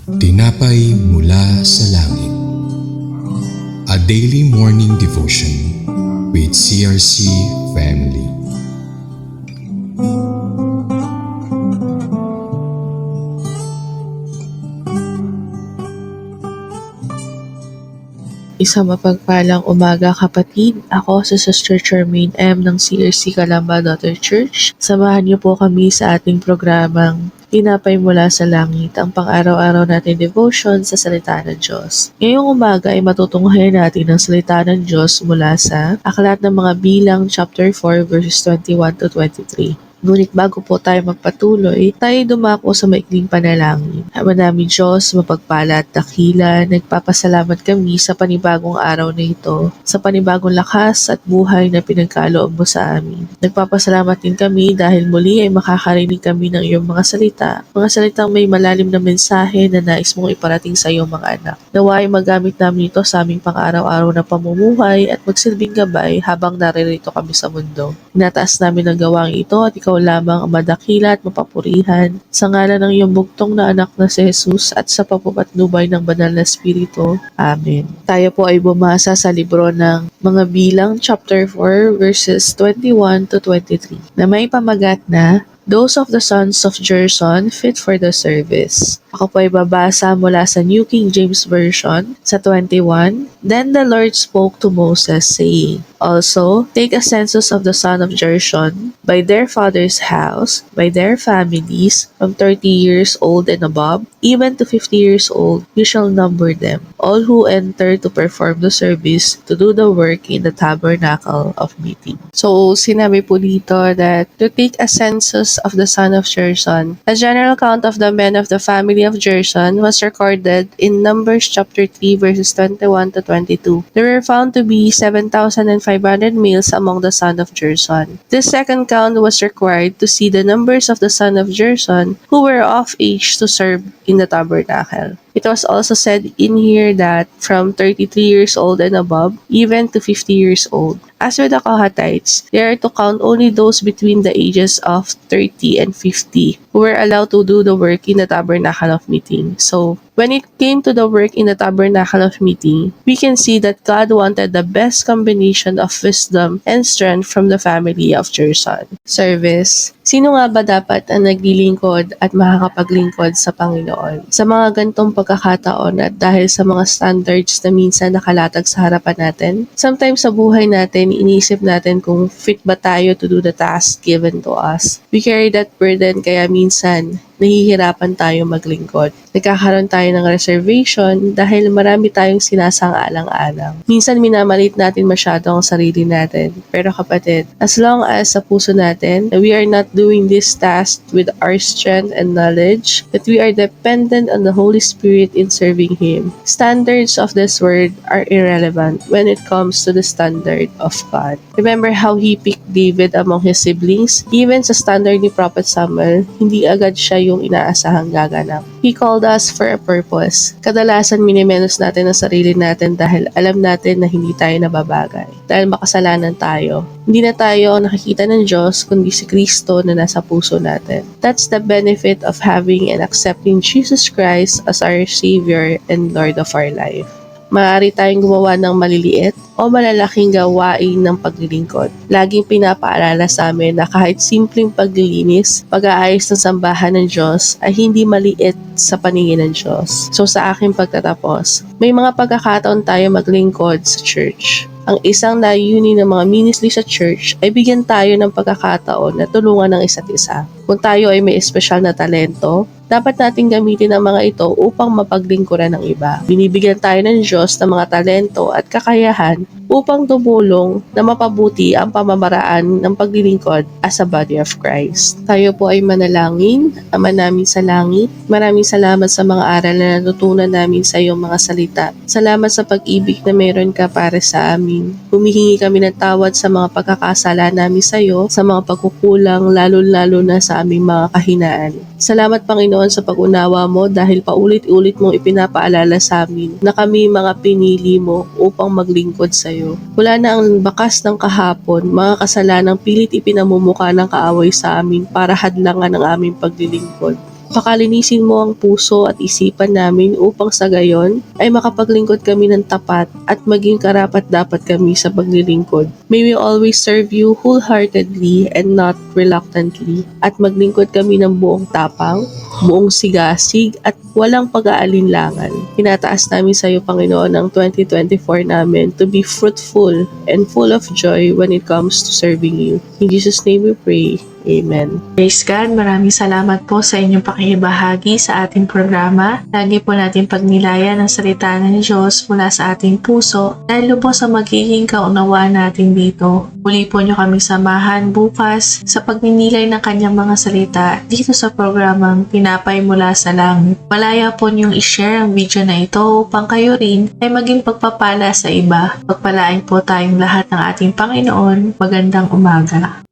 Tinapay mula sa langit. A daily morning devotion with CRC family. Isang mapagpalang umaga kapatid. Ako si Sister Charmaine M. ng CRC Calamba Daughter Church. Samahan niyo po kami sa ating programang Tinapay mula sa langit, ang pang-araw-araw natin devotion sa salita ng Diyos. Ngayong umaga ay matutunghayan natin ang salita ng Diyos mula sa Aklat ng Mga Bilang chapter 4 verses 21 to 23. Ngunit bago po tayo magpatuloy, tayo dumako sa maikling panalangin. Ama namin Diyos, mapagpala at dakila, nagpapasalamat kami sa panibagong araw na ito, sa panibagong lakas at buhay na pinagkaloob mo sa amin. Nagpapasalamat din kami dahil muli ay makakarinig kami ng iyong mga salitang may malalim na mensahe na nais mong iparating sa iyong mga anak. Nawa ay magamit namin ito sa aming pang-araw-araw na pamumuhay at magsilbing gabay habang naririto kami sa mundo. Inataas namin ang gawaang ito at ikaw lamang ang madakila at mapapurihan sa ngalan ng iyong bugtong na anak na si Jesus at sa papapatnubay ng banal na Espiritu. Amen. Tayo po ay bumasa sa libro ng Mga Bilang chapter 4 verses 21 to 23 na may pamagat na Those of the sons of Gerson fit for the service. Ako po ay babasa mula sa New King James Version sa 21. Then the Lord spoke to Moses, saying, Also, take a census of the son of Gershon by their father's house, by their families, from 30 years old and above, even to 50 years old, you shall number them, all who enter to perform the service, to do the work in the tabernacle of meeting. So, sinabi po dito that to take a census of the son of Gershon. A general count of the men of the family of Gershon was recorded in Numbers chapter 3 verses 21 to 22. There were found to be 7,500 males among the son of Gershon. This second count was required to see the numbers of the son of Gershon who were of age to serve in the tabernacle. It was also said in here that from 33 years old and above, even to 50 years old. As with the Kohatites, they are to count only those between the ages of 30 and 50 who were allowed to do the work in the tabernacle of meeting. So, when it came to the work in the tabernacle of meeting, we can see that God wanted the best combination of wisdom and strength from the family of Gershon. Service. Sino nga ba dapat ang naglilingkod at makakapaglingkod sa Panginoon? Sa mga gantong pagkakataon at dahil sa mga standards na minsan nakalatag sa harapan natin, sometimes sa buhay natin, iniisip natin kung fit ba tayo to do the task given to us. We carry that burden kaya minsan nahihirapan tayo maglingkod. Nagkakaroon tayo ng reservation dahil marami tayong sinasang-alang-alang. Minsan minamalit natin masyado ang sarili natin. Pero kapatid, as long as sa puso natin na we are not doing this task with our strength and knowledge, that we are dependent on the Holy Spirit in serving Him, standards of this world are irrelevant when it comes to the standard of God. Remember how He picked David among his siblings? Even sa standard ni Prophet Samuel, hindi agad siya yung inaasahang gaganap. He called us for a purpose. Kadalasan minimenos natin ang sarili natin dahil alam natin na hindi tayo nababagay. Dahil makasalanan tayo. Hindi na tayo nakikita ng Diyos kundi si Kristo na nasa puso natin. That's the benefit of having and accepting Jesus Christ as our Savior and Lord of our life. Maaari tayong gumawa ng maliliit o malalaking gawain ng paglilingkod. Laging pinapaalala sa amin na kahit simpleng paglilinis, pag-aayos ng sambahan ng Diyos ay hindi maliit sa paningin ng Diyos. So sa aking pagtatapos, may mga pagkakataon tayo maglingkod sa church. Ang isang layunin ng mga ministry sa church ay bigyan tayo ng pagkakataon na tulungan ng isa't isa. Kung tayo ay may espesyal na talento, dapat nating gamitin ang mga ito upang mapaglingkuran ng iba. Binibigyan tayo ng Diyos ng mga talento at kakayahan upang tumulong na mapabuti ang pamamaraan ng paglilingkod as a body of Christ. Tayo po ay manalangin. Ama namin sa langit, maraming salamat sa mga aral na natutunan namin sa iyong mga salita. Salamat sa pag-ibig na meron ka para sa amin. Humihingi kami ng tawad sa mga pagkakasala namin sa iyo, sa mga pagkukulang, lalo-lalo na sa aming mga kahinaan. Salamat Panginoon sa pag-unawa mo dahil paulit-ulit mong ipinapaalala sa amin na kami mga pinili mo upang maglingkod sa iyo. Wala na ang bakas ng kahapon, mga kasalanang pilit ipinamumuka ng kaaway sa amin para hadlangan ang aming paglilingkod. Pakalinisin mo ang puso at isipan namin upang sa gayon ay makapaglingkod kami ng tapat at maging karapat-dapat kami sa paglilingkod. May we always serve you wholeheartedly and not reluctantly, at maglingkod kami ng buong tapang, buong sigasig at walang pag-aalinlangan. Pinataas namin sa iyo, Panginoon, ang 2024 namin to be fruitful and full of joy when it comes to serving you. In Jesus' name we pray. Amen. Praise God, maraming salamat po sa inyong pakikibahagi sa ating programa. Lagi po natin pagnilayan ang salita ng Diyos mula sa ating puso dahil po sa magiging kaunawaan natin dito. Muli po nyo kami samahan bukas sa pagninilay ng kanyang mga salita dito sa programang Tinapay Mula sa Langit. Malaya po niyong i-share ang video na ito upang kayo rin ay maging pagpapala sa iba. Pagpalain po tayong lahat ng ating Panginoon. Magandang umaga.